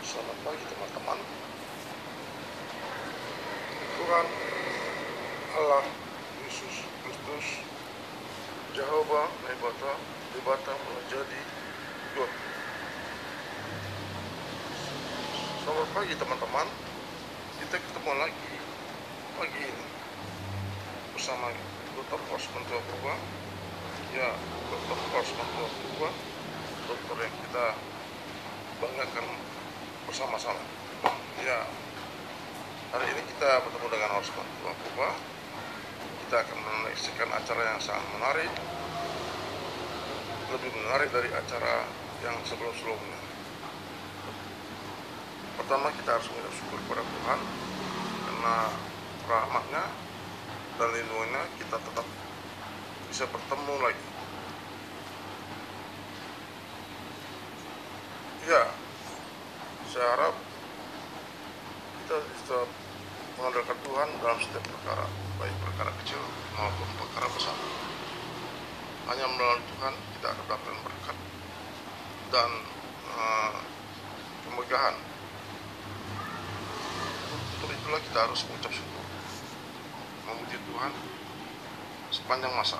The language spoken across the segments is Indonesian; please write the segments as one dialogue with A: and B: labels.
A: Selamat pagi teman-teman. Tuhan Allah Yesus Kristus Jehovah Nebata menjadi God. Selamat pagi teman-teman. Kita ketemu lagi pagi ini bersama Dr. Osman Purba. Ya, Dr. Osman Purba, dokter yang kita banggakan bersama-sama. Ya, hari ini kita bertemu dengan Osman Purba. Kita akan menyaksikan acara yang sangat menarik, lebih menarik dari acara yang sebelum-sebelumnya. Pertama, kita harus mengucap syukur kepada Tuhan karena rahmatnya dan lindungannya kita tetap bisa bertemu lagi. Ya, saya harap kita bisa mengandalkan Tuhan dalam setiap perkara, baik perkara kecil maupun perkara besar. Hanya melalui Tuhan kita akan mendapatkan berkat dan kemegahan. Untuk itulah kita harus mengucap syukur, memuji Tuhan sepanjang masa,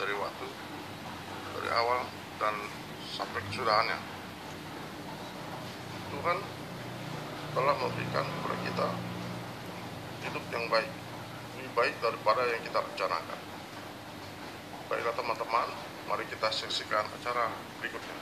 A: dari waktu, dari awal dan sampai kesudahannya. Tuhan telah memberikan kepada kita hidup yang baik, lebih baik daripada yang kita rencanakan. Baiklah teman-teman, mari kita saksikan acara berikutnya.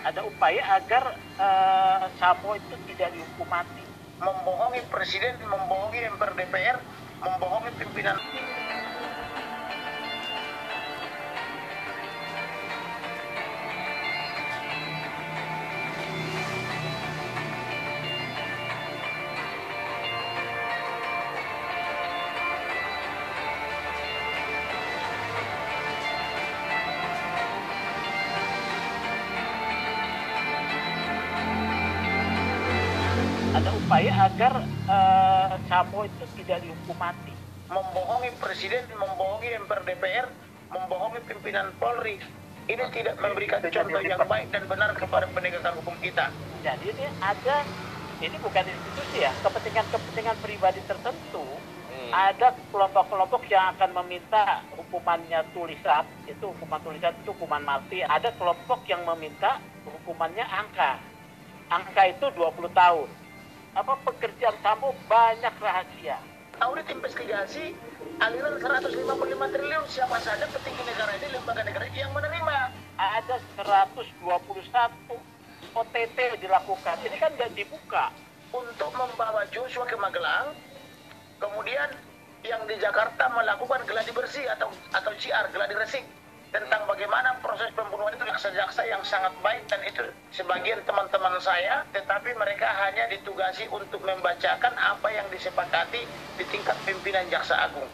B: Ada upaya agar Sambo itu tidak dihukum mati. Membohongi presiden, membohongi MPR DPR, membohongi pimpinan. Ada upaya agar Sambo itu tidak dihukum mati. Membohongi presiden, membohongi MPR DPR, membohongi pimpinan Polri. Ini tidak memberikan contoh yang baik dan benar kepada penegakan hukum kita. Jadi ini bukan institusi ya, kepentingan pribadi tertentu. Ada kelompok-kelompok yang akan meminta hukumannya tulisan, itu hukuman tulisan itu hukuman mati. Ada kelompok yang meminta hukumannya angka itu 20 tahun. Pekerjaan Sambo banyak rahasia. Audit investigasi aliran 155 triliun, siapa saja petinggi negara ini, lembaga negara ini yang menerima. Ada 121 OTT dilakukan. Ini kan tidak dibuka. Untuk membawa Joshua ke Magelang, kemudian yang di Jakarta melakukan geladi bersih atau CR, geladi resik, tentang bagaimana proses pembunuhan itu jaksa-jaksa yang sangat baik, dan itu sebagian teman-teman saya, tetapi mereka hanya ditugasi untuk membacakan apa yang disepakati di tingkat pimpinan Jaksa Agung.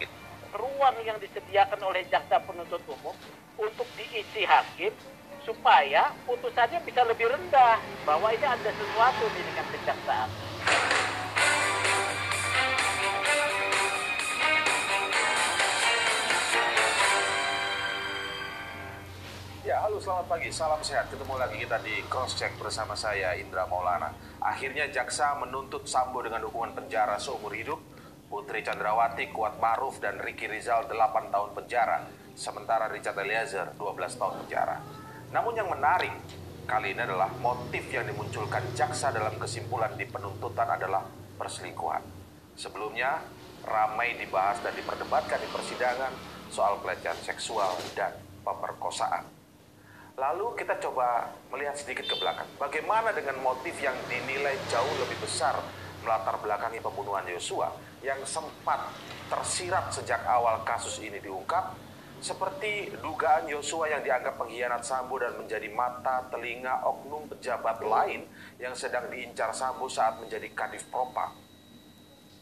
B: Ruang yang disediakan oleh jaksa penuntut umum untuk diisi hakim supaya putusannya bisa lebih rendah, bahwa ini ada sesuatu di dengan kejaksaan.
C: Ya, halo selamat pagi, salam sehat. Ketemu lagi kita di Cross Check bersama saya, Indra Maulana. Akhirnya jaksa menuntut Sambo dengan hukuman penjara seumur hidup, Putri Chandrawati, Kuat Maruf, dan Ricky Rizal 8 tahun penjara, sementara Richard Eliezer 12 tahun penjara. Namun yang menarik kali ini adalah motif yang dimunculkan jaksa dalam kesimpulan di penuntutan adalah perselingkuhan. Sebelumnya, ramai dibahas dan diperdebatkan di persidangan soal pelecehan seksual dan pemerkosaan. Lalu kita coba melihat sedikit ke belakang. Bagaimana dengan motif yang dinilai jauh lebih besar melatar belakangi pembunuhan Yosua yang sempat tersirat sejak awal kasus ini diungkap, seperti dugaan Yosua yang dianggap pengkhianat Sambo dan menjadi mata telinga oknum pejabat lain yang sedang diincar Sambo saat menjadi Kadif Propam.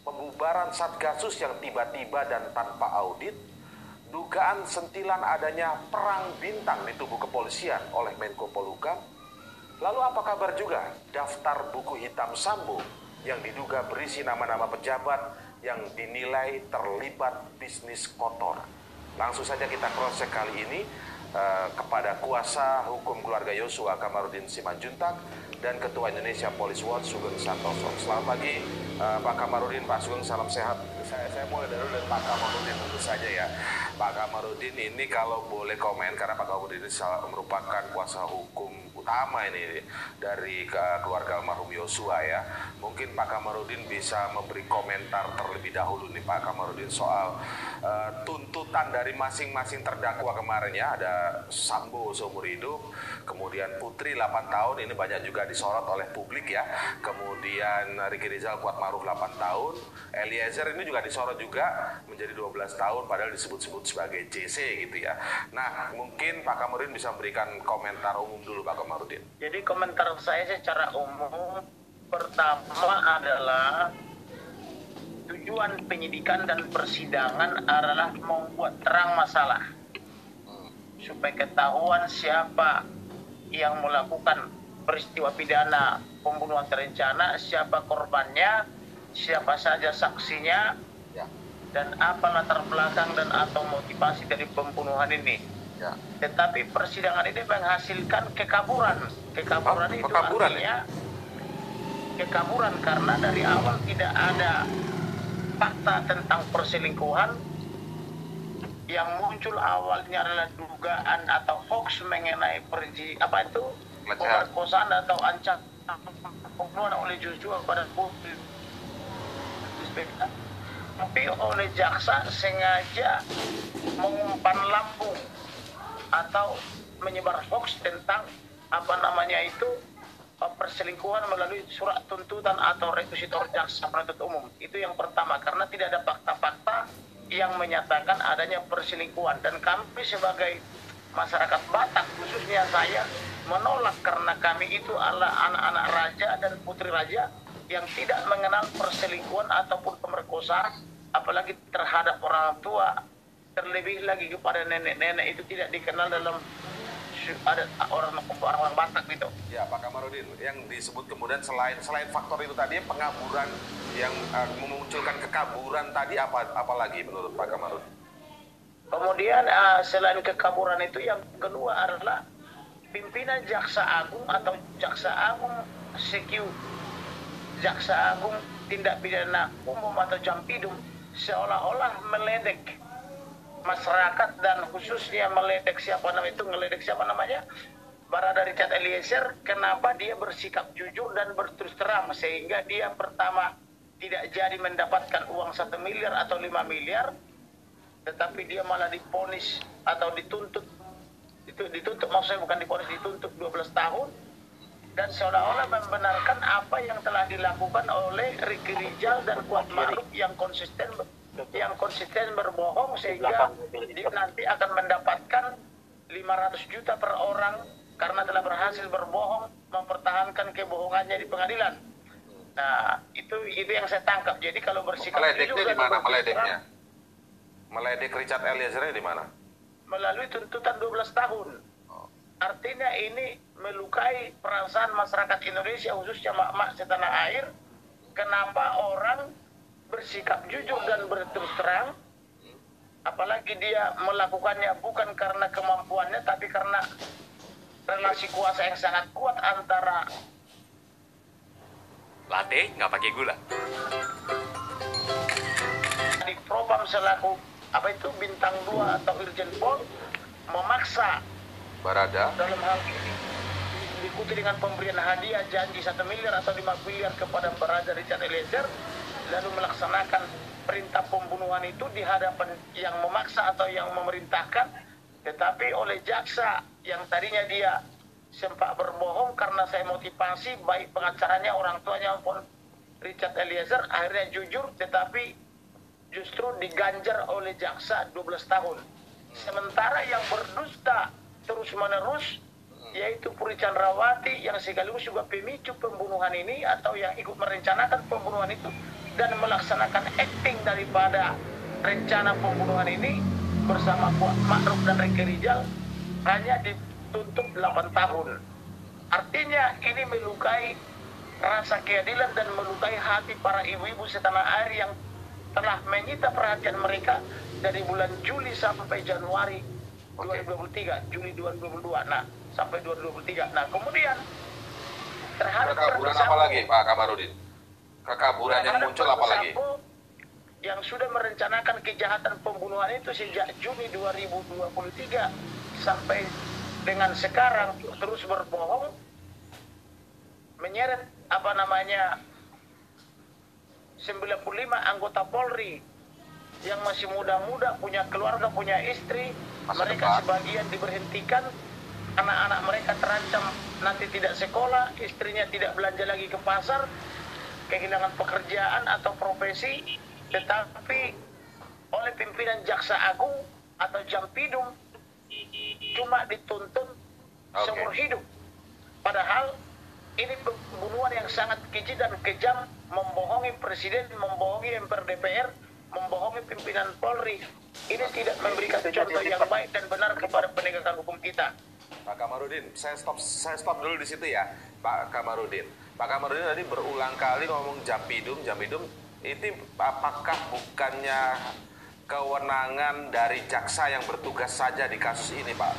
C: Pembubaran Satgasus yang tiba-tiba dan tanpa audit, dugaan sentilan adanya perang bintang di tubuh kepolisian oleh Menko Polhukam, Lalu apa kabar juga daftar buku hitam Sambo yang diduga berisi nama-nama pejabat yang dinilai terlibat bisnis kotor? Langsung saja kita cross-check kali ini kepada kuasa hukum keluarga Yosua Kamarudin Simanjuntak dan Ketua Indonesia Police Watch Sugeng Santoso. Selamat pagi Pak Kamarudin, Pak Sugeng, salam sehat. Saya mulai dari Pak Kamarudin tentu saja ya. Pak Kamarudin ini kalau boleh komen, karena Pak Kamarudin ini merupakan kuasa hukum utama ini dari keluarga almarhum Yosua ya. Mungkin Pak Kamarudin bisa memberi komentar terlebih dahulu nih Pak Kamarudin soal tuntutan dari masing-masing terdakwa kemarin ya. Ada Sambo seumur hidup, kemudian Putri 8 tahun, ini banyak juga disorot oleh publik ya. Kemudian Ricky Rizal Kuatmaruf 8 tahun, Eliezer ini juga disorot juga menjadi 12 tahun padahal disebut-sebut sebagai JC gitu ya. Nah, mungkin Pak Kamarudin bisa memberikan komentar umum dulu Pak Kamarudin.
B: Jadi komentar saya secara umum pertama adalah tujuan penyidikan dan persidangan adalah membuat terang masalah supaya ketahuan siapa yang melakukan peristiwa pidana pembunuhan terencana, siapa korbannya, siapa saja saksinya, dan apa latar belakang dan atau motivasi dari pembunuhan ini.
C: Ya.
B: Tetapi persidangan ini menghasilkan kekaburan. Kekaburan itu artinya kekaburan karena dari awal tidak ada fakta tentang perselingkuhan. Yang muncul awalnya adalah dugaan atau hoax mengenai pemerkosaan atau ancaman pembunuhan oleh Joshua pada publik. Tapi oleh jaksa sengaja mengumpan lambung atau menyebar hoax tentang perselingkuhan melalui surat tuntutan atau requisitor jaksa penuntut umum. Itu yang pertama, karena tidak ada fakta-fakta yang menyatakan adanya perselingkuhan. Dan kami sebagai masyarakat Batak, khususnya saya, menolak karena kami itu adalah anak-anak raja dan putri raja yang tidak mengenal perselingkuhan ataupun pemerkosaan, apalagi terhadap orang tua, terlebih lagi kepada nenek-nenek, itu tidak dikenal dalam ada orang Batak gitu.
C: Ya Pak Kamarudin, yang disebut kemudian selain faktor itu tadi pengaburan yang memunculkan kekaburan tadi apa lagi menurut Pak Kamarudin?
B: Kemudian selain kekaburan itu yang kedua adalah pimpinan Jaksa Agung atau Jaksa Agung Jaksa Agung Tindak Pidana Umum atau Jampidum seolah-olah meledek masyarakat dan khususnya ngeledek siapa namanya Barada Richard Eliezer. Kenapa dia bersikap jujur dan berterus terang sehingga dia pertama tidak jadi mendapatkan uang 1 miliar atau 5 miliar, tetapi dia malah diponis atau dituntut maksudnya bukan diponis, dituntut 12 tahun, dan seolah-olah membenarkan apa yang telah dilakukan oleh Ricky Rizal dan Kuatmaruf yang konsisten berbohong sehingga dia nanti akan mendapatkan 500 juta per orang karena telah berhasil berbohong, mempertahankan kebohongannya di pengadilan. Nah, itu yang saya tangkap. Jadi kalau bersikap jujur
C: di mana meledeknya? Meledek Richard Eliezer di mana?
B: Melalui tuntutan 12 tahun. Artinya ini melukai perasaan masyarakat Indonesia, khususnya mak-mak setanah air. Kenapa orang bersikap jujur dan berterus terang, apalagi dia melakukannya bukan karena kemampuannya, tapi karena relasi kuasa yang sangat kuat antara
D: latte nggak pakai gula.
B: di Propam selaku bintang 2 atau Irjen Pol memaksa
C: Barada
B: dalam hal ini diikuti dengan pemberian hadiah janji 1 miliar atau 5 miliar kepada Barada Richard Eliezer, lalu melaksanakan perintah pembunuhan itu di hadapan yang memaksa atau yang memerintahkan, tetapi oleh jaksa yang tadinya dia sempat berbohong karena saya motivasi baik pengacaranya, orang tuanya maupun Richard Eliezer, akhirnya jujur, tetapi justru diganjar oleh jaksa 12 tahun. Sementara yang berdusta terus-menerus yaitu Putri Candrawati yang sekaligus juga pemicu pembunuhan ini atau yang ikut merencanakan pembunuhan itu dan melaksanakan acting daripada rencana pembunuhan ini bersama Kuatmaruf dan Ricky Rizal hanya dituntut 8 tahun. Artinya ini melukai rasa keadilan dan melukai hati para ibu-ibu setanah air yang telah menyita perhatian mereka dari bulan Juli sampai Januari 2023, Juli 2022, nah sampai 2023. Nah kemudian terhadap
C: Kekaburan
B: Verdi
C: apa
B: Sambo,
C: lagi Pak Kamarudin? Kekaburan yang
B: terhadap
C: muncul
B: Verdi
C: apa lagi?
B: Sambo yang sudah merencanakan kejahatan pembunuhan itu sejak Juni 2023 sampai dengan sekarang terus berbohong, menyeret 95 anggota Polri yang masih muda-muda, punya keluarga, punya istri.
C: Masa
B: mereka
C: depan.
B: sebagian diberhentikan, anak-anak mereka terancam nanti tidak sekolah, istrinya tidak belanja lagi ke pasar, kehilangan pekerjaan atau profesi, tetapi oleh pimpinan Jaksa Agung atau Jampidum cuma dituntut seumur hidup. Padahal ini pembunuhan yang sangat keji dan kejam, membohongi presiden, membohongi MPR DPR, membohongi pimpinan Polri. Ini tidak memberikan contoh yang baik dan benar kepada penegakan hukum kita.
C: Pak Kamarudin, saya stop dulu di situ ya, Pak Kamarudin. Pak Kamarudin tadi berulang kali ngomong Jampidum. Itu apakah bukannya kewenangan dari jaksa yang bertugas saja di kasus ini, Pak?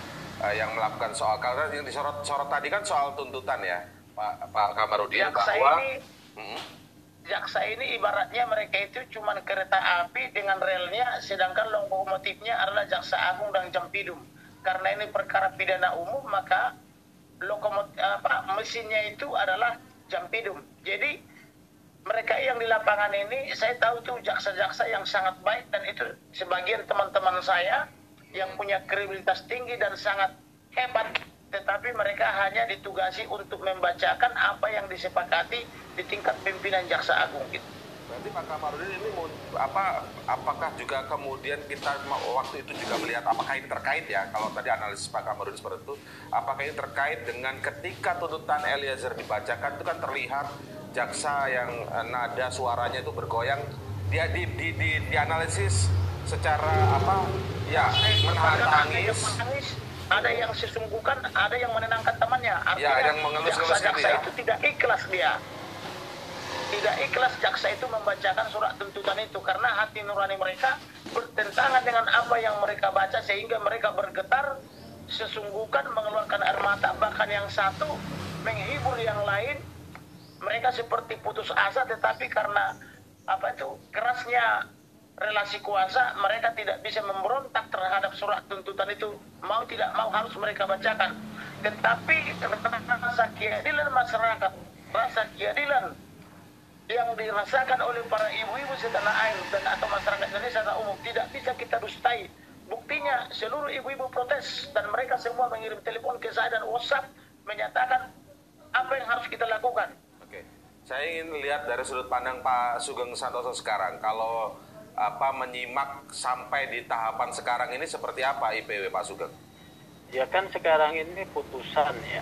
C: Yang melakukan soal, karena yang disorot tadi kan soal tuntutan ya, Pak Kamarudin,
B: Jaksa ini ibaratnya mereka itu cuma kereta api dengan relnya, sedangkan lokomotifnya adalah Jaksa Agung dan Jampidum. Karena ini perkara pidana umum, maka mesinnya itu adalah Jampidum. Jadi mereka yang di lapangan ini, saya tahu tuh jaksa-jaksa yang sangat baik, dan itu sebagian teman-teman saya yang punya kredibilitas tinggi dan sangat hebat, tetapi mereka hanya ditugasi untuk membacakan apa yang disepakati di tingkat pimpinan Jaksa Agung gitu.
C: Berarti Pak Kamarudin ini apakah juga kemudian kita waktu itu juga melihat apakah ini terkait ya, kalau tadi analisis Pak Kamarudin seperti itu, apakah ini terkait dengan ketika tuntutan Eliezer dibacakan itu kan terlihat jaksa yang nada suaranya itu bergoyang, dia dianalisis secara menahan tangis.
B: Ada yang sesungguhkan, ada yang menenangkan temannya. Artinya
C: ada yang mengelus-ngelus gitu
B: jaksa
C: ya.
B: itu tidak ikhlas dia. Tidak ikhlas jaksa itu membacakan surat tuntutan itu karena hati nurani mereka bertentangan dengan apa yang mereka baca, sehingga mereka bergetar, sesungguhkan, mengeluarkan air mata, bahkan yang satu menghibur yang lain. Mereka seperti putus asa, tetapi karena kerasnya relasi kuasa, mereka tidak bisa memberontak terhadap surat tuntutan itu. Mau tidak mau harus mereka bacakan. Tetapi rasa keadilan masyarakat, rasa keadilan yang dirasakan oleh para ibu-ibu setanah air dan atau masyarakat Indonesia secara umum tidak bisa kita dustai. Buktinya seluruh ibu-ibu protes dan mereka semua mengirim telepon ke saya dan WhatsApp menyatakan apa yang harus kita lakukan.
C: Oke, saya ingin lihat dari sudut pandang Pak Sugeng Santoso sekarang. Kalau menyimak sampai di tahapan sekarang ini seperti apa IPW Pak Sugeng?
D: Ya kan sekarang ini putusan ya.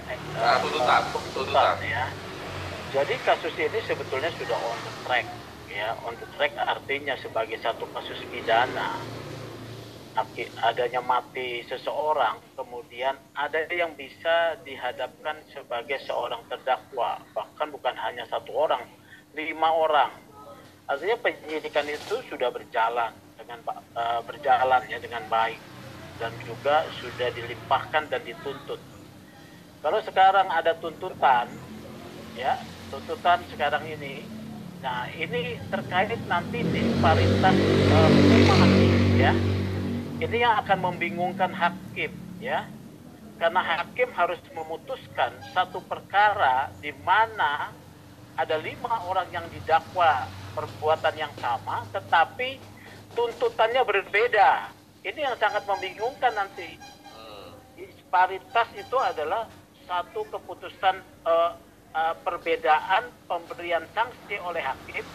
C: Tuntutan
D: ya. Jadi kasus ini sebetulnya sudah on the track ya. On the track artinya sebagai satu kasus pidana. Adanya mati seseorang, kemudian ada yang bisa dihadapkan sebagai seorang terdakwa, bahkan bukan hanya satu orang, 5 orang. Artinya penyidikan itu sudah berjalan dengan baik dan juga sudah dilimpahkan dan dituntut. Kalau sekarang ada tuntutan sekarang ini, nah ini terkait nanti disparitas hukuman ya. Ini yang akan membingungkan hakim ya. Karena hakim harus memutuskan satu perkara di mana ada 5 orang yang didakwa perbuatan yang sama, tetapi tuntutannya berbeda. Ini yang sangat membingungkan nanti. Disparitas itu adalah satu keputusan perbedaan pemberian sanksi oleh hakim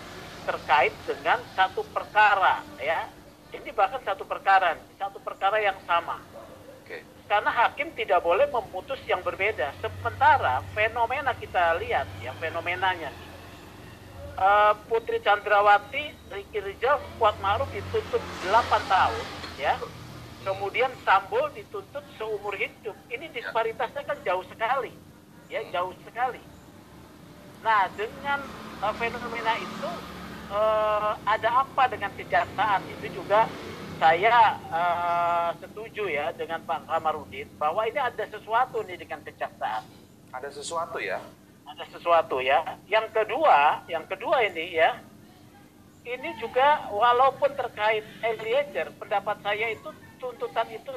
D: terkait dengan satu perkara, ya. Ini bahkan satu perkara yang sama.
C: Oke.
D: Karena hakim tidak boleh memutus yang berbeda. Sementara fenomena kita lihat, ya fenomenanya. Putri Chandrawati, Ricky Rizal, Kuat Ma'ruf dituntut 8 tahun, ya. Kemudian Sambo dituntut seumur hidup. Ini disparitasnya kan jauh sekali, ya jauh sekali. Nah, dengan fenomena itu ada apa dengan kejaksaan? Itu juga saya setuju ya dengan Pak Kamarudin bahwa ini ada sesuatu nih dengan kejaksaan.
C: Ada sesuatu ya?
D: Ada sesuatu ya. Yang kedua ini ya, ini juga walaupun terkait Eliezer, pendapat saya itu tuntutan itu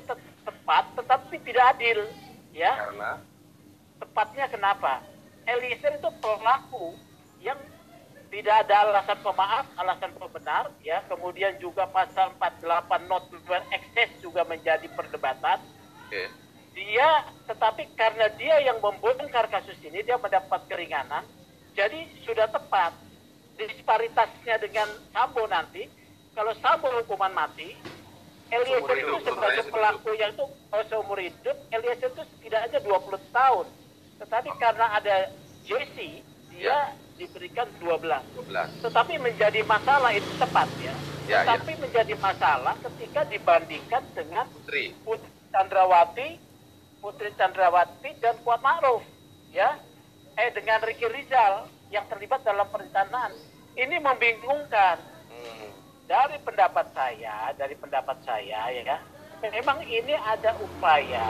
D: tepat, tetapi tidak adil ya.
C: Karena
D: Tepatnya kenapa? Eliezer itu pelaku yang tidak ada alasan pemaaf, alasan pembenar, ya. Kemudian juga pasal 48 not to excess juga menjadi perdebatan.
C: Oke.
D: Dia, tetapi karena dia yang membongkar kasus ini, dia mendapat keringanan. Jadi sudah tepat. Disparitasnya dengan Sambo nanti, kalau Sambo hukuman mati, Eliezer itu sebagai pelaku yang itu seumur hidup, Eliezer itu setidaknya 20 tahun. Tetapi karena ada Jesse, dia diberikan 12. Tetapi menjadi masalah itu tepat ya. Tetapi menjadi masalah ketika dibandingkan dengan Putri Chandrawati dan Kuat Ma'ruf ya. Dengan Ricky Rizal yang terlibat dalam perencanaan. Ini membingungkan. Dari pendapat saya ya, memang ini ada upaya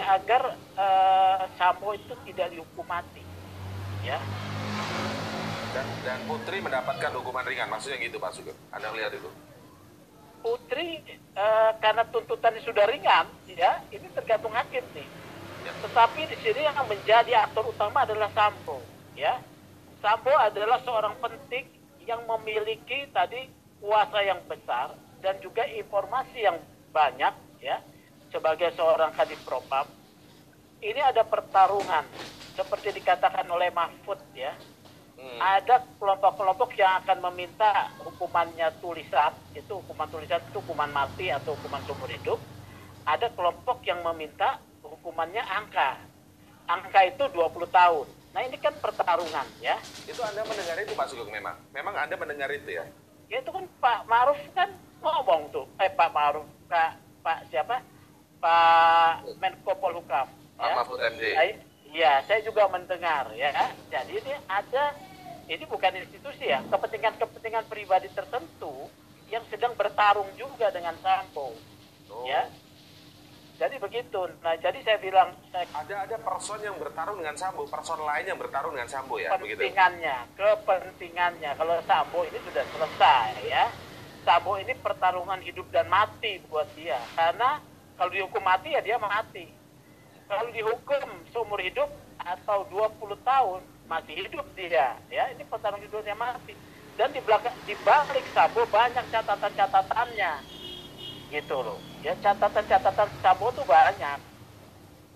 D: agar Sambo itu tidak dihukum mati, ya.
C: Dan Putri mendapatkan hukuman ringan, maksudnya gitu Pak Sugeng. Anda lihat itu?
D: Putri karena tuntutannya sudah ringan, ya, ini tergantung hakim nih. Ya. Tetapi di sini yang menjadi aktor utama adalah Sambo, ya. Sambo adalah seorang penting yang memiliki tadi kuasa yang besar dan juga informasi yang banyak, ya. Sebagai seorang kadif propam, ini ada pertarungan seperti dikatakan oleh Mahfud ya. Ada kelompok-kelompok yang akan meminta hukumannya tulisan, itu hukuman tulisan itu hukuman mati atau hukuman seumur hidup. Ada kelompok yang meminta hukumannya angka itu 20 tahun. Nah ini kan pertarungan ya.
C: Itu Anda mendengar itu Pak Sugeng memang Anda mendengar itu ya?
D: Ya itu kan Pak Ma'ruf kan ngomong tuh, Pak Ma'ruf, Pak siapa? Pak Menko Polhukam.
C: Pak Mahfud MD.
D: Iya, saya juga mendengar ya. Jadi ini bukan institusi ya, kepentingan pribadi tertentu yang sedang bertarung juga dengan Sambo. Ya. Jadi begitu. Nah, jadi saya bilang
C: ada person yang bertarung dengan Sambo, person lain yang bertarung dengan Sambo ya,
D: kepentingannya. Kalau Sambo ini sudah selesai ya. Sambo ini pertarungan hidup dan mati buat dia. Karena kalau dihukum mati ya dia mati. Kalau dihukum seumur hidup atau 20 tahun masih hidup dia, ya ini pertarungan hidupnya mati. Dan di balik Sambo banyak catatan-catatannya, gitu loh. Ya catatan-catatan Sambo tuh banyak.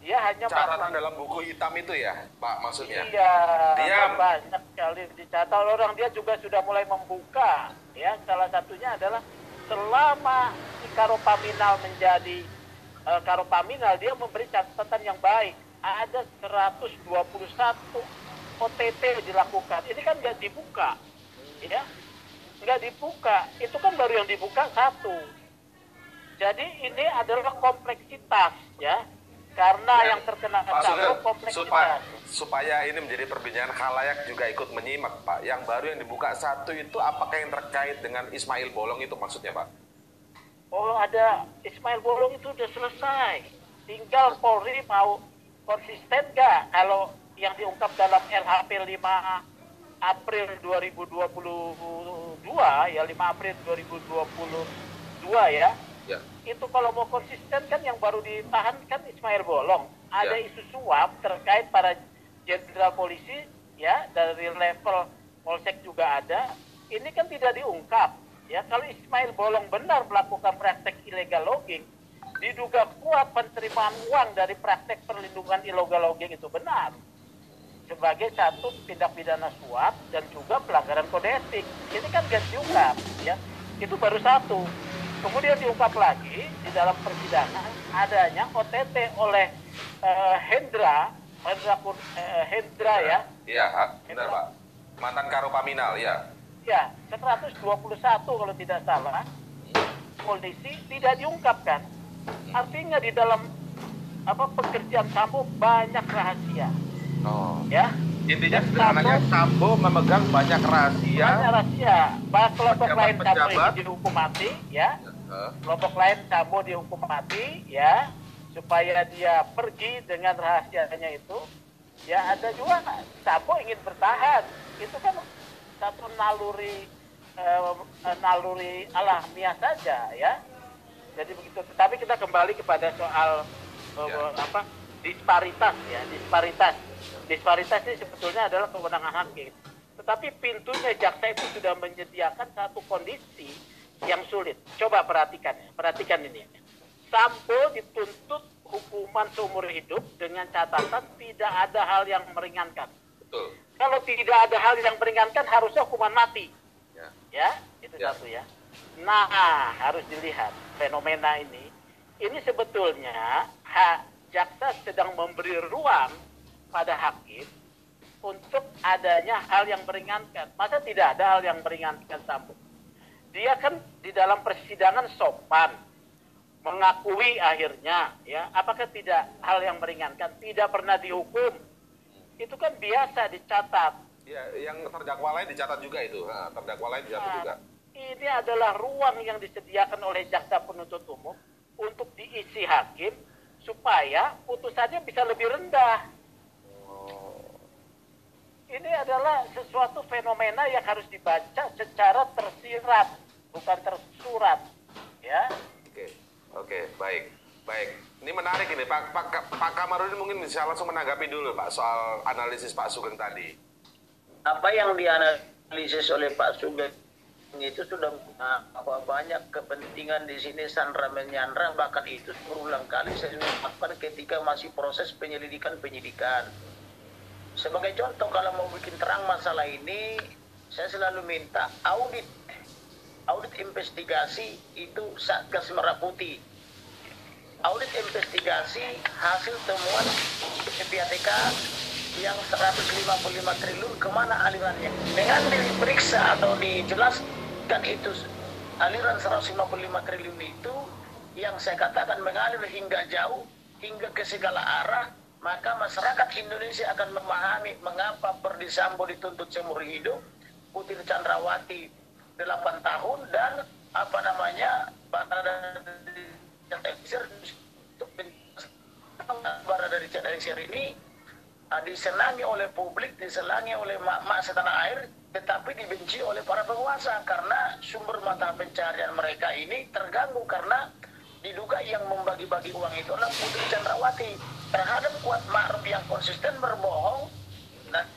D: Dia hanya
C: catatan dalam buku hitam itu ya, Pak maksudnya?
D: Iya. Dia banyak sekali dicatat. Orang dia juga sudah mulai membuka, ya salah satunya adalah selama si Karopaminal menjadi Karopaminal, dia memberi catatan yang baik. Ada 121 OTT dilakukan. Ini kan nggak dibuka, ya, nggak dibuka. Itu kan baru yang dibuka 1. Jadi ini adalah kompleksitas, ya, karena yang terkena kompleksitas.
C: Supaya ini menjadi perbincangan khalayak juga ikut menyimak, Pak. Yang baru yang dibuka 1 itu apakah yang terkait dengan Ismail Bolong itu maksudnya, Pak?
D: Oh, ada Ismail Bolong itu udah selesai. Tinggal Polri mau konsisten nggak kalau yang diungkap dalam LHP 5 April 2022 ya, 5 April 2022 ya. Ya. Itu kalau mau konsisten kan yang baru ditahan kan Ismail Bolong. Ada isu suap terkait para jenderal polisi ya, dari level Polsek juga ada. Ini kan tidak diungkap. Ya, kalau Ismail Bolong benar melakukan praktek illegal logging, diduga kuat penerimaan uang dari praktek perlindungan illegal logging itu benar. Sebagai satu tindak pidana suap dan juga pelanggaran kode etik. Ini kan gak diungkap, ya. Itu baru 1. Kemudian diungkap lagi di dalam persidangan adanya OTT oleh Hendra ya.
C: Iya, benar Pak. Mantan Karopaminal, ya.
D: Ya, 121 kalau tidak salah, polisi tidak diungkapkan. Artinya di dalam pekerjaan Sambo banyak rahasia.
C: Oh.
D: Ya.
C: Intinya sederhananya Sambo memegang banyak rahasia.
D: Banyak rahasia. Kelompok lain Sambo ini dihukum mati, ya. Kelompok lain Sambo dihukum mati, ya, supaya dia pergi dengan rahasianya itu. Ya, ada juga Sambo ingin bertahan. Itu kan satu naluri alamiah saja, ya. Jadi begitu. Tapi kita kembali kepada soal disparitas, ya, disparitas ini sebetulnya adalah kewenangan hakim. Tetapi pintunya jaksa itu sudah menyediakan satu kondisi yang sulit. Coba perhatikan ini. Sambo dituntut hukuman seumur hidup dengan catatan tidak ada hal yang meringankan.
C: Betul.
D: Kalau tidak ada hal yang meringankan harusnya hukuman mati. Ya, itu satu ya. Nah, harus dilihat fenomena ini. Ini sebetulnya jaksa sedang memberi ruang pada hakim untuk adanya hal yang meringankan. Masa tidak ada hal yang meringankan Sambo? Dia kan di dalam persidangan sopan, mengakui akhirnya, ya. Apakah tidak hal yang meringankan? Tidak pernah dihukum. Itu kan biasa dicatat.
C: Ya, yang terdakwa lain dicatat juga itu. Terdakwa lain dicatat juga.
D: Ini adalah ruang yang disediakan oleh jaksa penuntut umum untuk diisi hakim supaya putusannya bisa lebih rendah. Ini adalah sesuatu fenomena yang harus dibaca secara tersirat, bukan tersurat, ya. Oke, baik. Ini menarik ini, Pak Kamarudin mungkin bisa langsung menanggapi dulu, Pak, soal analisis Pak Sugeng tadi.
B: Apa yang dianalisis oleh Pak Sugeng itu sudah banyak kepentingan di sini, sandra menyandra, bahkan itu berulang kali saya lakukan ketika masih proses penyidikan. Sebagai contoh, kalau mau bikin terang masalah ini, saya selalu minta audit investigasi itu Satgas Merah Putih. Audit investigasi hasil temuan PPATK yang 155 triliun kemana alirannya. Dengan diperiksa atau dijelaskan itu aliran 155 triliun itu yang saya katakan mengalir hingga jauh, hingga ke segala arah, maka masyarakat Indonesia akan memahami mengapa Ferdy Sambo dituntut seumur hidup, Putri Candrawati 8 tahun, dan Richard Eliezer ini disenangi oleh publik, disenangi oleh mak-mak setanah air, tetapi dibenci oleh para penguasa karena sumber mata pencaharian mereka ini terganggu karena diduga yang membagi-bagi uang itu adalah Putri Candrawati. Terhadap Kuat Ma'ruf yang konsisten berbohong dan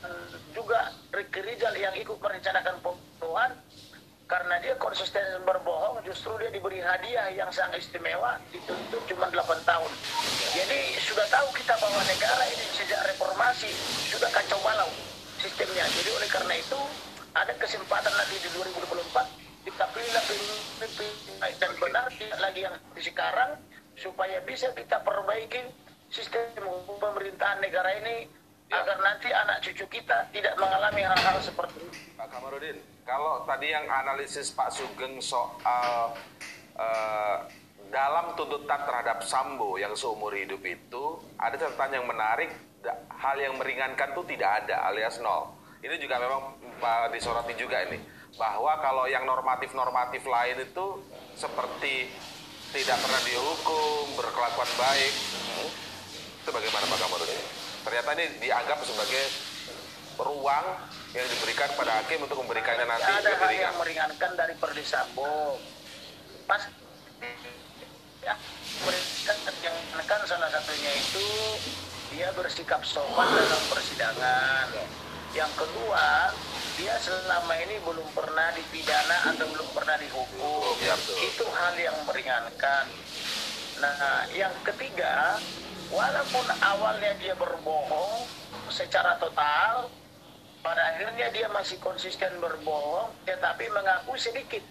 B: juga Ricky Rizal yang ikut merencanakan pembunuhan, karena dia konsisten berbohong justru dia diberi hadiah yang sangat istimewa, dituntut cuma 8 tahun. Jadi sudah tahu kita bahwa negara ini sejak reformasi sudah kacau balau sistemnya. Jadi oleh karena itu ada kesempatan nanti di 2024 kita pilihlah pemimpin baik dan benar, tidak lagi yang sekarang, supaya bisa kita perbaiki sistem pemerintahan negara ini agar nanti anak cucu kita tidak mengalami hal-hal seperti ini.
C: Pak Kamarudin, kalau tadi yang analisis Pak Sugeng soal dalam tuntutan terhadap Sambo yang seumur hidup itu, ada catatan yang menarik, hal yang meringankan itu tidak ada, alias nol. Ini juga memang Pak disoroti juga ini, bahwa kalau yang normatif-normatif lain itu seperti tidak pernah dihukum, berkelakuan baik, itu bagaimana Pak Kamarudin? Ternyata ini dianggap sebagai ruang yang diberikan pada hakim untuk memberikannya nanti.
B: Ada hal yang meringankan dari Ferdy Sambo. Pas ya, meringankan salah satunya itu dia bersikap sopan dalam persidangan. Yang kedua, dia selama ini belum pernah dipidana atau belum pernah dihukum. Itu hal yang meringankan. Nah, yang ketiga, walaupun awalnya dia berbohong secara total, pada akhirnya dia masih konsisten berbohong, tetapi mengakui sedikit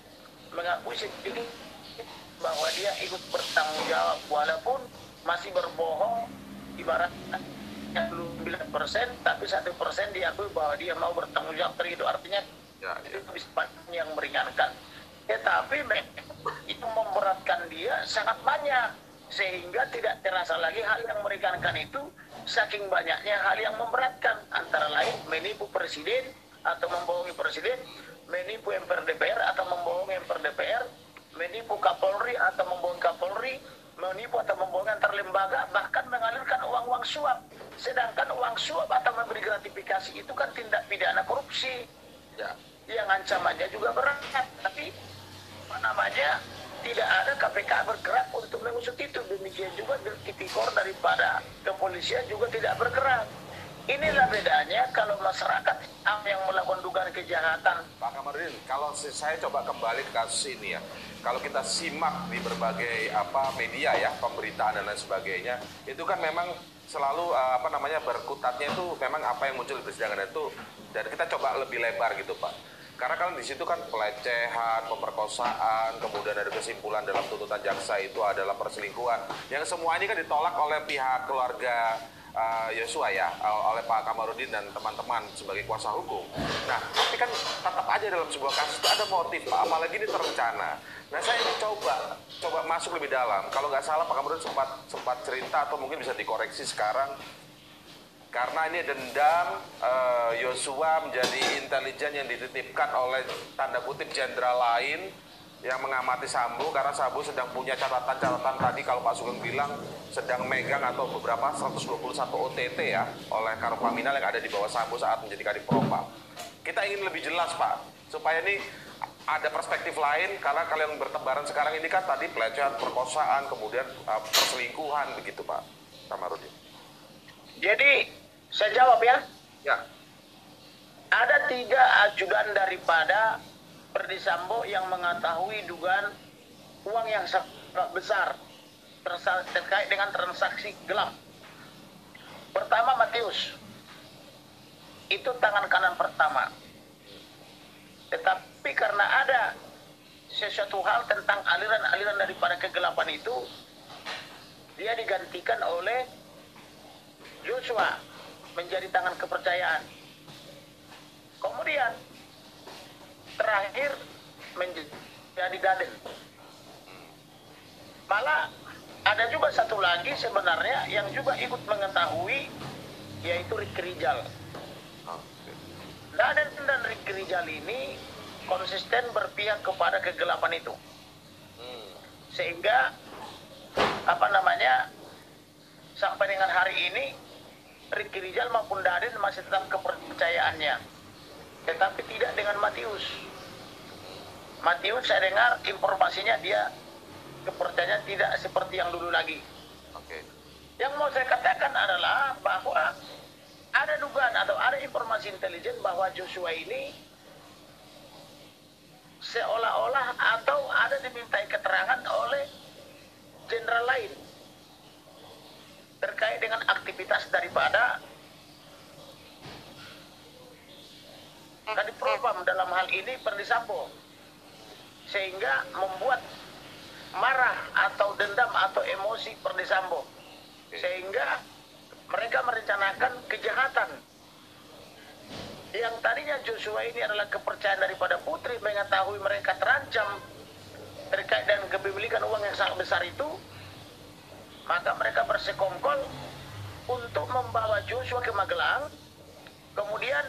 B: bahwa dia ikut bertanggung jawab, walaupun masih berbohong ibaratnya 9%, tapi 1% diakui bahwa dia mau bertanggung jawab. Itu artinya itu yang meringankan. Tetapi itu memberatkan dia sangat banyak. sehingga tidak terasa lagi hal yang meringankan itu saking banyaknya hal yang memberatkan, antara lain menipu presiden atau membohongi presiden, menipu MPR DPR atau membohongi MPR DPR, menipu Kapolri atau membohongi Kapolri, menipu atau membohongi antar lembaga, bahkan mengalirkan uang-uang suap. Sedangkan uang suap atau memberi gratifikasi itu kan tindak pidana korupsi,
C: Ya.
B: yang ancamannya juga berat, tapi apa namanya, tidak ada KPK bergerak untuk mengusut itu. Demikian juga tipikor daripada kepolisian juga tidak bergerak. Inilah bedanya kalau masyarakat yang melakukan dugaan kejahatan.
C: Pak Kamarudin, kalau saya coba kembali ke kasus ini ya, kalau kita simak di berbagai media ya, pemberitaan dan lain sebagainya, itu kan memang selalu berkutatnya itu memang apa yang muncul di persidangan itu, dan kita coba lebih lebar gitu Pak. Karena kan di situ kan pelecehan, pemerkosaan, kemudian ada kesimpulan dalam tuntutan jaksa itu adalah perselingkuhan. Yang semua ini kan ditolak oleh pihak keluarga Yosua ya, oleh Pak Kamarudin dan teman-teman sebagai kuasa hukum. Nah, tapi kan tetap aja dalam sebuah kasus itu ada motif Pak, apalagi ini terencana. Nah, saya ingin coba masuk lebih dalam. Kalau nggak salah Pak Kamarudin sempat cerita atau mungkin bisa dikoreksi sekarang. Karena ini dendam, Yosua menjadi intelijen yang dititipkan oleh tanda kutip jenderal lain yang mengamati Sambo, karena Sambo sedang punya catatan-catatan tadi kalau Pak Sugeng bilang sedang megang atau beberapa 121 OTT ya oleh Karopaminal yang ada di bawah Sambo saat menjadi Kadipropam. Kita ingin lebih jelas Pak, supaya ini ada perspektif lain, karena kalau yang bertebaran sekarang ini kan tadi pelecehan, perkosaan, kemudian perselingkuhan begitu Pak Kamarudin.
B: Jadi saya jawab ya.
C: Ya.
B: Ada 3 ajudan daripada Ferdy Sambo yang mengetahui dugaan uang yang sangat besar terkait dengan transaksi gelap. Pertama Matius, itu tangan kanan pertama. Tetapi karena ada sesuatu hal tentang aliran-aliran daripada kegelapan itu, dia digantikan oleh Joshua menjadi tangan kepercayaan. Kemudian terakhir menjadi Daden. Malah ada juga satu lagi sebenarnya yang juga ikut mengetahui, yaitu Ricky Rijal. Daden dan Ricky Rijal ini konsisten berpihak kepada kegelapan itu. Sehingga sampai dengan hari ini Ricky Rijal maupun Daden masih tetap kepercayaannya, tetapi tidak dengan Matius. Matius saya dengar informasinya dia kepercayaannya tidak seperti yang dulu lagi.
C: Oke.
B: Yang mau saya katakan adalah bahwa ada dugaan atau ada informasi intelijen bahwa Joshua ini seolah-olah atau ada dimintai keterangan oleh jenderal lain terkait dengan aktivitas daripada Kadipropam dalam hal ini Ferdy Sambo, sehingga membuat marah atau dendam atau emosi Ferdy Sambo, sehingga mereka merencanakan kejahatan yang tadinya Joshua ini adalah kepercayaan daripada Putri, mengetahui mereka terancam terkait dengan kepemilikan uang yang sangat besar itu, maka mereka bersekongkol untuk membawa Joshua ke Magelang, kemudian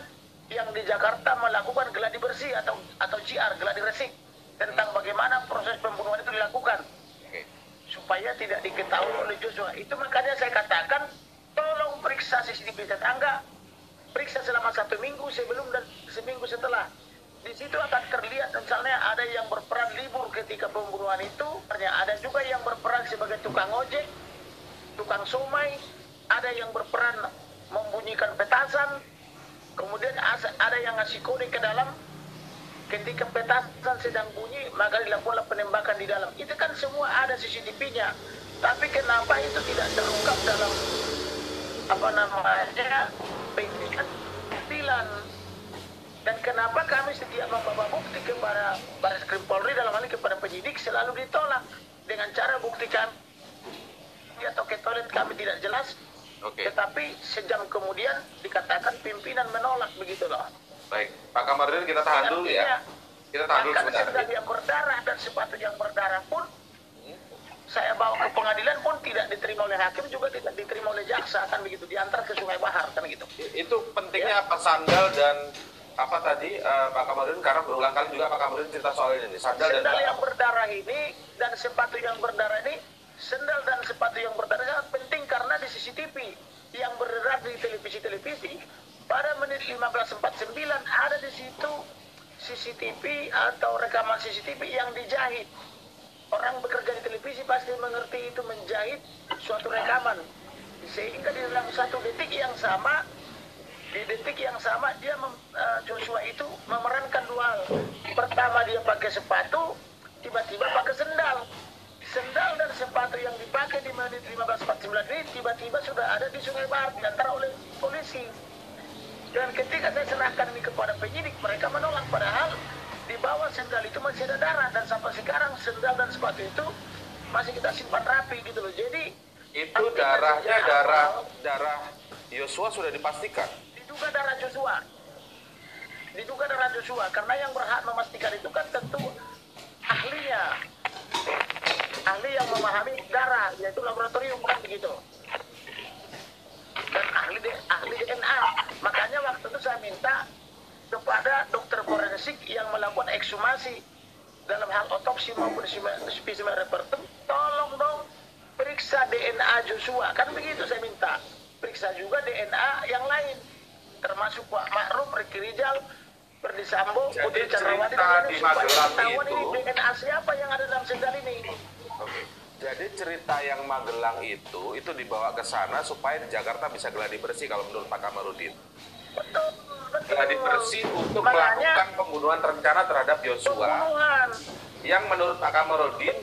B: yang di Jakarta melakukan geladi bersih atau GR, geladi resik, tentang bagaimana proses pembunuhan itu dilakukan, supaya tidak diketahui oleh Joshua. Itu makanya saya katakan, tolong periksa CCTV tetangga, periksa selama 1 minggu sebelum dan seminggu setelah. Di situ akan terlihat misalnya ada yang berperan libur ketika pembunuhan itu, ada juga yang berperan sebagai tukang ojek, tukang somai, ada yang berperan membunyikan petasan, kemudian ada yang ngasih kode ke dalam ketika petasan sedang bunyi, maka dilakukan penembakan di dalam. Itu kan semua ada CCTV-nya. Tapi kenapa itu tidak terungkap dalam penyidikan pengadilan? Dan kenapa kami setiap membawa bukti kepada Barreskrim Polri, dalam hal ini kepada penyidik, selalu ditolak dengan cara bukti kami atau ke toilet kami tidak jelas, tetapi sejam kemudian dikatakan pimpinan menolak, begitu loh.
C: Baik, Pak Kamarudin, kita tahan dulu ya. Kita tahan dulu sebentar.
B: Sendal yang berdarah dan sepatu yang berdarah pun saya bawa ke pengadilan pun oleh hakim juga tidak diterima oleh jaksa, kan begitu, diantar ke Sungai Bahar, kan gitu.
C: Itu pentingnya apa sandal dan apa tadi Pak Kamarudin, karena berulang kali juga Pak Kamarudin cerita soal ini, sandal dan
B: Sendal yang berdarah ini dan sepatu yang berdarah ini, sendal dan sepatu yang berdarah sangat penting karena di CCTV yang beredar di televisi-televisi pada menit 15.49 ada di situ CCTV atau rekaman CCTV yang dijahit. Orang bekerja di televisi pasti mengerti itu menjahit suatu rekaman. Sehingga di dalam satu detik yang sama, di detik yang sama dia Joshua itu memerankan dua hal. Pertama dia pakai sepatu, tiba-tiba pakai sendal. Sendal dan sepatu yang dipakai di menit 15.49 ini tiba-tiba sudah ada di Sungai Bahar diantar oleh polisi. Dan ketika saya serahkan ini kepada penyidik, mereka menolak, padahal di bawah sendal itu masih ada darah, dan sampai sekarang sendal dan sepatu itu masih kita simpan rapi gitu loh. Jadi
C: itu darahnya darah Yosua sudah dipastikan.
B: Diduga darah Joshua karena yang berhak memastikan itu kan tentu ahlinya, ahli yang memahami darah, yaitu laboratorium, kan begitu, dan ahli DNA. Makanya waktu itu saya minta kepada dokter forensik yang melakukan ekshumasi dalam hal otopsi maupun spesimen repertum, tolong dong periksa DNA Joshua, kan begitu saya minta. Periksa juga DNA yang lain, termasuk Pak Ma'ruf, Ricky Rijal, Ferdi Sambo, Putri Chandrawati, dan lain-lain, supaya ketahuan ini DNA siapa yang ada dalam sendal ini.
C: Oke. Jadi cerita yang Magelang itu dibawa ke sana supaya di Jakarta bisa gladi bersih kalau menurut Pak Kamarudin.
B: Betul.
C: Gladi bersih untuk
B: Makanya,
C: melakukan pembunuhan terencana terhadap Yosua. Yang menurut Pak Kamarudin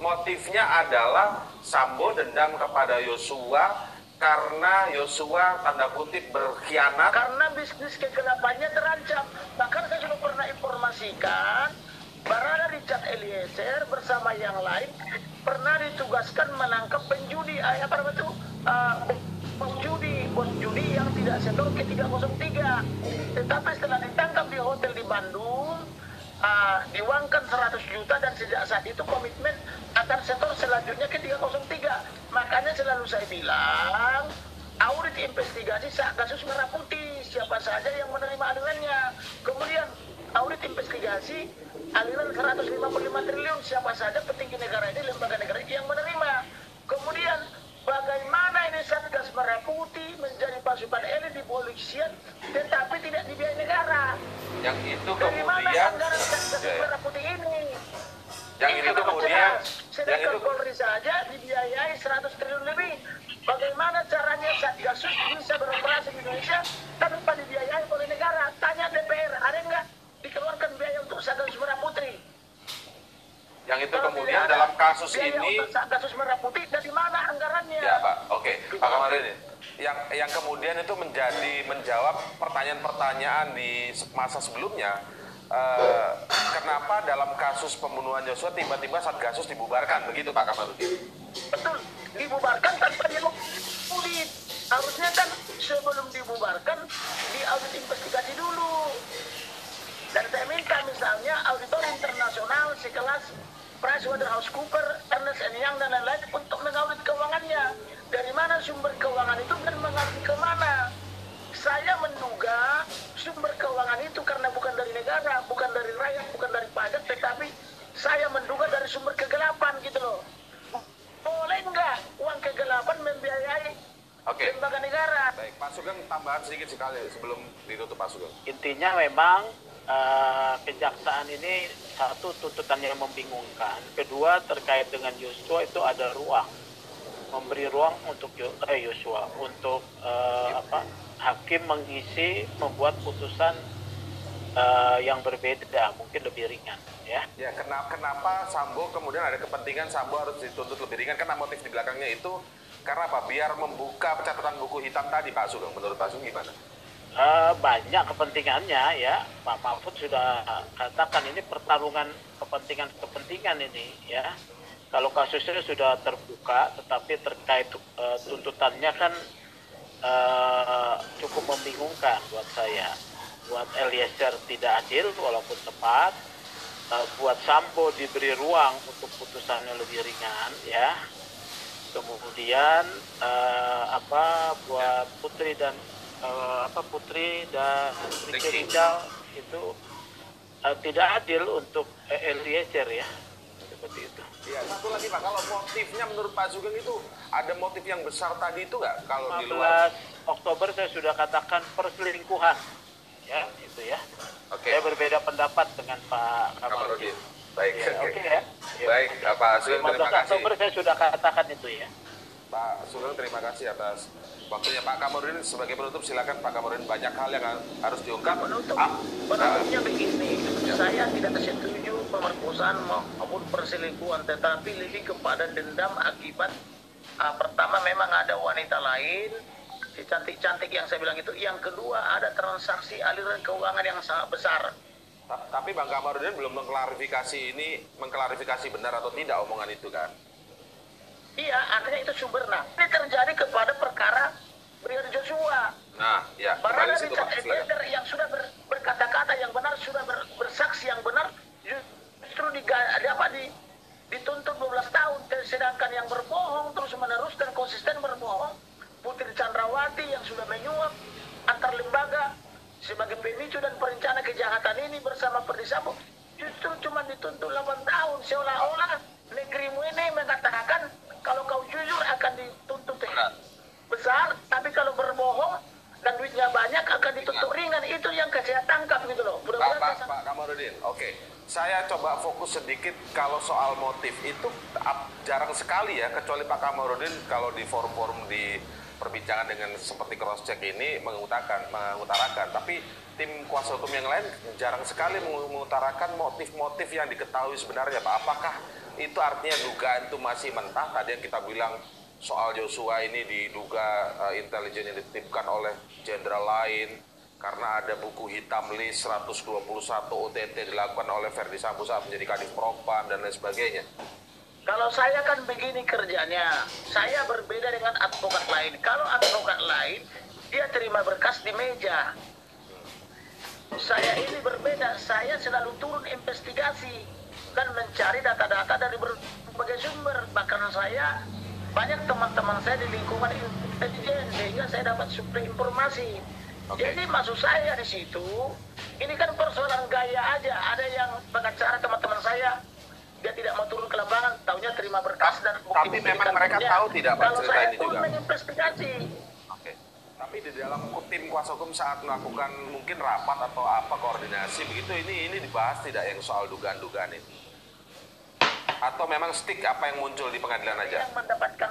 C: motifnya adalah Sambo dendam kepada Yosua karena Yosua tanda kutip berkhianat.
B: Karena bisnis kegelapannya terancam. Bahkan saya sudah pernah informasikan Barada Richard Eliezer bersama yang lain pernah ditugaskan menangkap penjudi, bos judi yang tidak setor ke 303. Tetapi setelah ditangkap di hotel di Bandung, diuangkan 100 juta dan sejak saat itu komitmen akan setor selanjutnya ke 303. Makanya selalu saya bilang, audit investigasi kasus Merah Putih, siapa saja yang menerima alirannya. Kemudian audit investigasi aliran 155 triliun, siapa saja petinggi negara ini, lembaga negara ini yang menerima. Kemudian bagaimana ini Satgas Merah Putih menjadi pasukan elit di polisian tetapi tidak dibiayai negara.
C: Yang itu
B: Dari mana
C: kemudian
B: anggaran Satgas Merah Putih ini?
C: yang itu kemudian
B: sedangkan Polri saja dibiayai 100 triliun lebih. Bagaimana caranya Satgasus bisa beroperasi di Indonesia tanpa dibiayai oleh negara? Tanya DPR, ada nggak dikeluarkan biaya untuk Satgas Merah Putih?
C: yang itu kemudian dalam kasus ini
B: Satgas Merah Putih dari mana anggarannya?
C: ya Pak, oke Pak Kamarudin, yang kemudian itu menjawab pertanyaan-pertanyaan di masa sebelumnya. Kenapa dalam kasus pembunuhan Joshua tiba-tiba Satgasus dibubarkan, begitu Pak Kamarudin?
B: Betul, dibubarkan tanpa diaudit. Harusnya kan sebelum dibubarkan diaudit investigasi dulu. Dan saya minta misalnya auditor internasional sekelas PricewaterhouseCoopers, Ernst & Young dan lain-lain untuk mengaudit keuangannya. Dari mana sumber keuangan itu dan mengaudit kemana? Saya menduga sumber keuangan itu karena bukan dari negara, bukan dari rakyat, bukan dari pajak, tetapi saya menduga dari sumber kegelapan gitu loh. Boleh nggak uang kegelapan membiayai lembaga negara?
C: Baik, Pak Sugeng tambahan sedikit sekali sebelum ditutup Pak Sugeng.
D: Intinya memang kejaksaan ini satu tuntutannya membingungkan, kedua terkait dengan Yosua itu ada ruang, memberi ruang untuk Yosua untuk hakim membuat putusan yang berbeda, mungkin lebih ringan, ya.
C: Ya, kenapa Sambo kemudian ada kepentingan Sambo harus dituntut lebih ringan, karena motif di belakangnya itu karena apa? Biar membuka catatan buku hitam tadi, Pak Sugeng. Menurut Pak Sugeng gimana?
D: Banyak kepentingannya, ya. Pak Mahfud sudah katakan ini pertarungan kepentingan ini, ya. Kalau kasusnya sudah terbuka, tetapi terkait tuntutannya kan cukup membingungkan buat saya. Buat Eliezer tidak adil walaupun tepat, buat Sambo diberi ruang untuk putusannya lebih ringan, ya. Kemudian buat Putri dan Ricky Rizal itu tidak adil untuk Eliezer ya, seperti itu.
C: Iya, satu lagi Pak, kalau motifnya menurut Pak Sugeng itu ada motif yang besar tadi itu nggak? Kalau di luar
D: 15 Oktober saya sudah katakan perselingkuhan, ya itu ya.
C: Oke.
D: Saya berbeda pendapat dengan Pak
C: Kamarudin. Baik,
D: Ya, oke ya.
C: Baik, Pak Sugeng, terima
D: 15
C: kasih.
D: Oktober saya sudah katakan itu ya.
C: Pak Sugeng, terima kasih atas waktunya. Pak Kamarudin, sebagai penutup silakan Pak Kamarudin, banyak hal yang harus diungkap.
B: Penutupnya begini, saya tidak setuju pemerkosaan maupun perselingkuhan, tetapi lebih kepada dendam akibat pertama memang ada wanita lain, si cantik-cantik yang saya bilang itu. Yang kedua ada transaksi aliran keuangan yang sangat besar.
C: Tapi Bang Kamarudin belum mengklarifikasi benar atau tidak omongan itu kan?
B: Iya, artinya itu sumbernya. Ini terjadi kepada perkara Brigadir Joshua.
C: Nah, ya, kembali
B: Barada
C: situ
B: Richard
C: Pak. Silakan.
B: Eliezer yang sudah berkata-kata yang benar, sudah bersaksi yang benar, justru dituntut 12 tahun. Sedangkan yang berbohong terus-menerus dan konsisten berbohong, Putri Chandrawati yang sudah menyuap antar lembaga sebagai pemicu dan perencana kejahatan ini bersama Ferdi Sambo, justru cuma dituntut 8 tahun. Seolah-olah negerimu ini mengatakan kalau kau jujur akan dituntut besar, tapi kalau berbohong dan duitnya banyak akan dituntut ringan. Itu yang saya tangkap gitu loh.
C: Pak Kamarudin, oke. Saya coba fokus sedikit kalau soal motif itu jarang sekali ya, kecuali Pak Kamarudin kalau di forum-forum di perbincangan dengan seperti cross check ini mengutarakan, tapi tim kuasa hukum yang lain jarang sekali mengutarakan motif-motif yang diketahui sebenarnya Pak. Apakah itu artinya dugaan itu masih mentah? Tadi yang kita bilang soal Joshua ini diduga intelijen yang dititipkan oleh jenderal lain karena ada buku hitam list 121 OTT dilakukan oleh Ferdi Sambo saat menjadi Kadif Propam dan lain sebagainya.
B: Kalau saya kan begini kerjanya, saya berbeda dengan advokat lain. Kalau advokat lain, dia terima berkas di meja. Saya ini berbeda, saya selalu turun investigasi dan mencari data-data dari berbagai sumber. Bahkan saya, banyak teman-teman saya di lingkungan intelijen, sehingga saya dapat suplai informasi. Jadi maksud saya di situ, ini kan persoalan gaya aja. Ada yang pengacara teman-teman saya, dia tidak mau turun ke lapangan, taunya terima berkas dan bukti.
C: Tapi memang mereka tahu tidak Pak
B: kalau
C: cerita
B: saya
C: ini
B: pun
C: juga.
B: menginvestigasi.
C: Oke. Tapi di dalam tim kuasa hukum saat melakukan mungkin rapat atau apa koordinasi begitu, ini dibahas tidak yang soal dugaan-dugaan ini? Atau memang stick apa yang muncul di pengadilan aja?
B: Yang mendapatkan,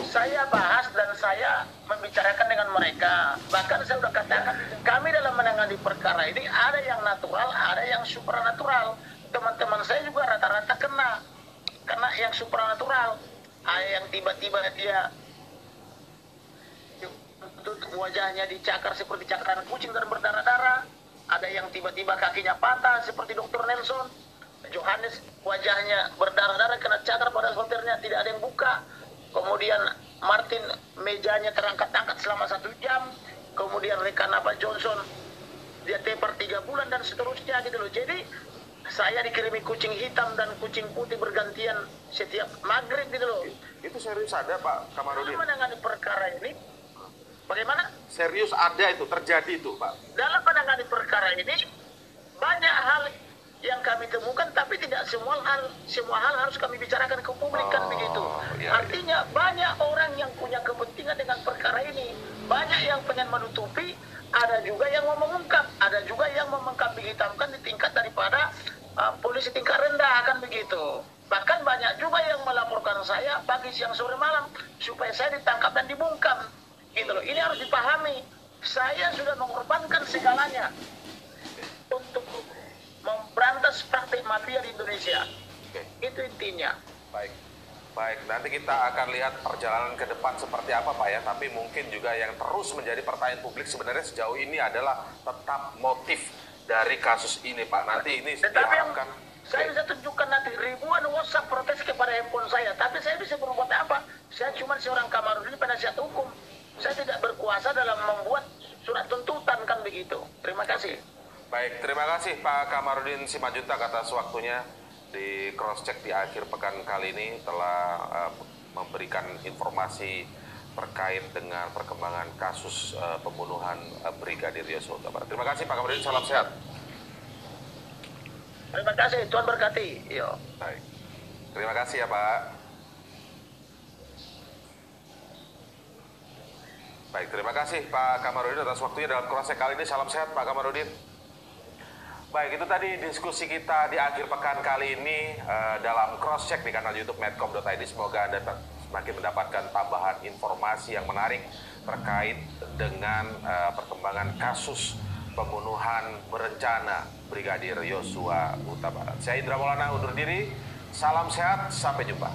B: saya bahas dan saya membicarakan dengan mereka. Bahkan saya sudah katakan, kami dalam menangani perkara ini ada yang natural, ada yang supranatural. Teman-teman saya juga rata-rata kena yang supranatural. Ada yang tiba-tiba dia wajahnya dicakar seperti cakaran kucing dan berdarah-darah. Ada yang tiba-tiba kakinya patah seperti Dr. Nelson. Johannes wajahnya berdarah-darah kena cakar pada solternya, tidak ada yang buka. Kemudian Martin mejanya terangkat-angkat selama 1 jam. Kemudian rekan Pak Johnson dia tepar 3 bulan dan seterusnya gitu loh. Jadi saya dikirimi kucing hitam dan kucing putih bergantian setiap maghrib gitu loh.
C: Itu serius ada Pak Kamarudin?
B: Dalam menangani perkara ini, bagaimana?
C: Serius ada itu, terjadi itu Pak?
B: Dalam menangani perkara ini banyak hal yang kami temukan, tapi tidak semua hal harus kami bicarakan ke publik kan begitu.
C: Iya.
B: Artinya banyak orang yang punya kepentingan dengan perkara ini, banyak yang pengen menutupi, ada juga yang mau mengungkap, ada juga yang mau mengkambing hitamkan di tingkat daripada polisi tingkat rendah kan begitu. Bahkan banyak juga yang melaporkan saya pagi, siang, sore, malam supaya saya ditangkap dan dibungkam gitu loh. Ini harus dipahami, saya sudah mengorbankan segalanya untuk memberantas praktik mafia di Indonesia.
C: Oke.
B: Itu intinya.
C: Baik, nanti kita akan lihat perjalanan ke depan seperti apa Pak ya. Tapi mungkin juga yang terus menjadi pertanyaan publik sebenarnya sejauh ini adalah tetap motif dari kasus ini Pak. Nanti ini
B: Tetapi yang
C: diharapkan.
B: saya bisa tunjukkan nanti ribuan WhatsApp protes kepada handphone saya. Tapi saya bisa berbuat apa? Saya cuma seorang Kamarudin penasihat hukum. Saya tidak berkuasa dalam membuat surat tuntutan kan begitu. Terima kasih.
C: Baik, terima kasih Pak Kamarudin Simanjuntak atas waktunya di cross check di akhir pekan kali ini telah memberikan informasi terkait dengan perkembangan kasus pembunuhan Brigadir Yosua Huta Barat. Terima kasih Pak Kamarudin, salam sehat.
B: Terima kasih, Tuhan berkati. Yo.
C: Baik. Terima kasih ya Pak. Baik, terima kasih Pak Kamarudin atas waktunya dalam cross check kali ini. Salam sehat Pak Kamarudin. Baik, itu tadi diskusi kita di akhir pekan kali ini dalam cross check di kanal YouTube medcom.id. Semoga Anda semakin mendapatkan tambahan informasi yang menarik terkait dengan perkembangan kasus pembunuhan berencana Brigadir Yosua Huta Barat. Saya Indra Maulana undur diri. Salam sehat, sampai jumpa.